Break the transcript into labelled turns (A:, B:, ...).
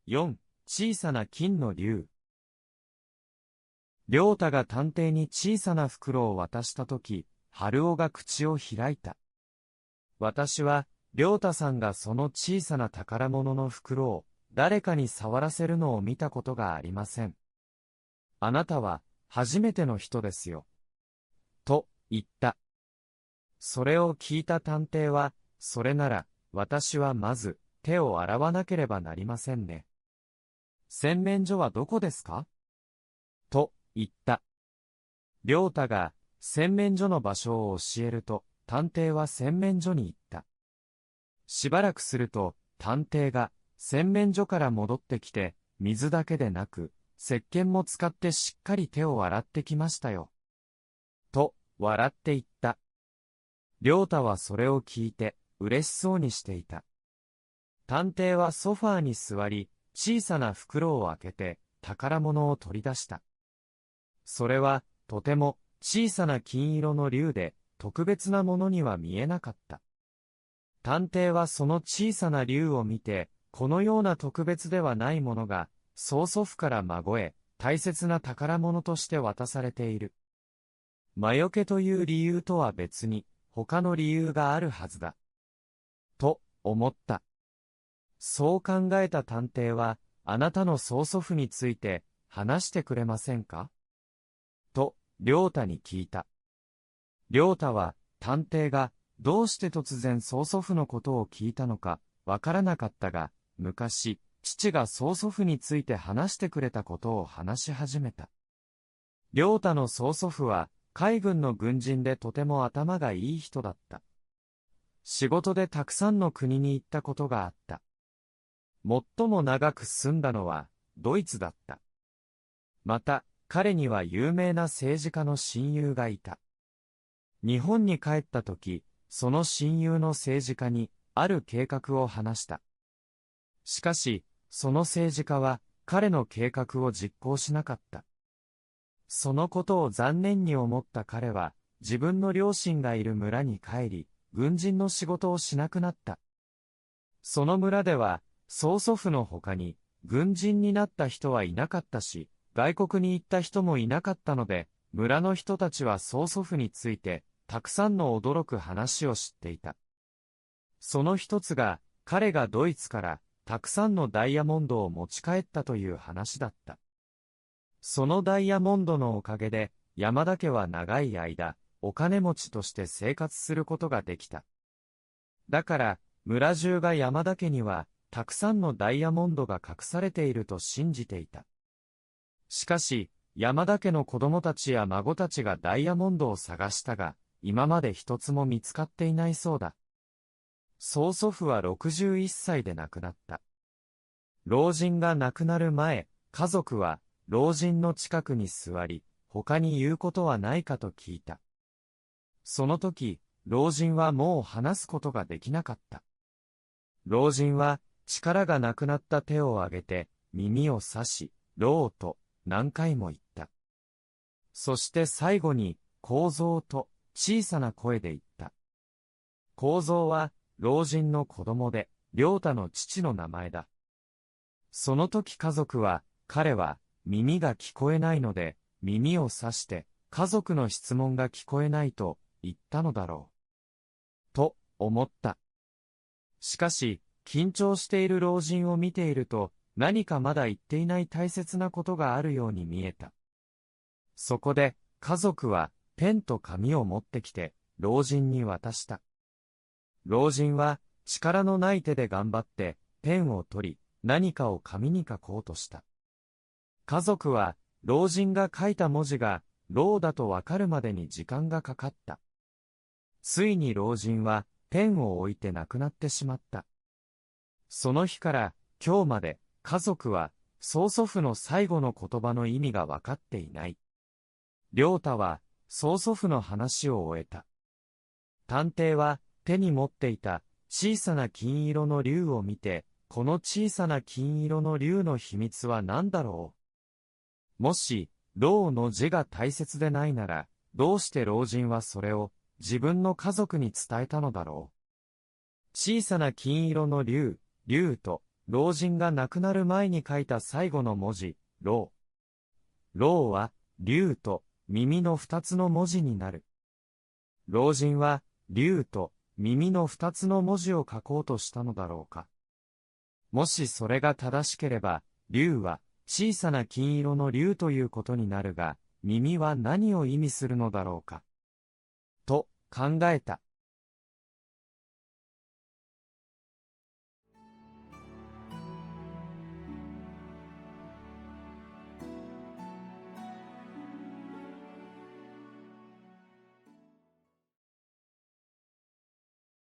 A: 4、小さな金の竜。良太が探偵に小さな袋を渡したとき、春男が口を開いた。私は、良太さんがその小さな宝物の袋を誰かに触らせるのを見たことがありません。あなたは初めての人ですよ。と言った。それを聞いた探偵は、それなら私はまず手を洗わなければなりませんね。洗面所はどこですかと言った。良太が洗面所の場所を教えると、探偵は洗面所に行った。しばらくすると、探偵が洗面所から戻ってきて、水だけでなく、石鹸も使ってしっかり手を洗ってきましたよ。と、笑って言った。良太はそれを聞いて、嬉しそうにしていた。探偵はソファーに座り、小さな袋を開けて、宝物を取り出した。それは、とても小さな金色の竜で、特別なものには見えなかった。探偵はその小さな竜を見て、このような特別ではないものが、曽祖父から孫へ、大切な宝物として渡されている。魔除けという理由とは別に、他の理由があるはずだ。と、思った。そう考えた探偵は、あなたの曽祖父について、話してくれませんかと、良太に聞いた。良太は、探偵が、どうして突然曽祖父のことを聞いたのか、わからなかったが、昔、父が曽祖父について話してくれたことを話し始めた。良太の曽祖父は、海軍の軍人でとても頭がいい人だった。仕事でたくさんの国に行ったことがあった。最も長く住んだのは、ドイツだった。また、彼には有名な政治家の親友がいた。日本に帰ったとき、その親友の政治家に、ある計画を話した。しかし、その政治家は、彼の計画を実行しなかった。そのことを残念に思った彼は、自分の両親がいる村に帰り、軍人の仕事をしなくなった。その村では、曽祖父の他に、軍人になった人はいなかったし、外国に行った人もいなかったので、村の人たちは曽祖父について、たくさんの驚く話を知っていた。その一つが、彼がドイツからたくさんのダイヤモンドを持ち帰ったという話だった。そのダイヤモンドのおかげで、山田家は長い間、お金持ちとして生活することができた。だから、村中が山田家には、たくさんのダイヤモンドが隠されていると信じていた。しかし、山田家の子供たちや孫たちがダイヤモンドを探したが、今まで一つも見つかっていないそうだ。曽祖父は61歳で亡くなった。老人が亡くなる前、家族は老人の近くに座り、他に言うことはないかと聞いた。その時、老人はもう話すことができなかった。老人は力がなくなった手を挙げて耳を刺し、老と何回も言った。そして最後に、幸三と小さな声で言った。幸三は老人の子供で、良太の父の名前だ。その時家族は、彼は耳が聞こえないので、耳を刺して、家族の質問が聞こえないと言ったのだろう。と思った。しかし、緊張している老人を見ていると、何かまだ言っていない大切なことがあるように見えた。そこで、家族はペンと紙を持ってきて、老人に渡した。老人は力のない手で頑張ってペンを取り、何かを紙に書こうとした。家族は老人が書いた文字が老だとわかるまでに時間がかかった。ついに老人はペンを置いて亡くなってしまった。その日から今日まで家族は曽祖父の最後の言葉の意味がわかっていない。良太は曽祖父の話を終えた。探偵は手に持っていた小さな金色の竜を見て、この小さな金色の竜の秘密は何だろう。もし、老の字が大切でないなら、どうして老人はそれを自分の家族に伝えたのだろう。小さな金色の竜と老人が亡くなる前に書いた最後の文字、老。老は、龍と耳の二つの文字になる。老人は、龍と耳の二つの文字を書こうとしたのだろうか。もしそれが正しければ、龍は小さな金色の龍ということになるが、耳は何を意味するのだろうか。と考えた。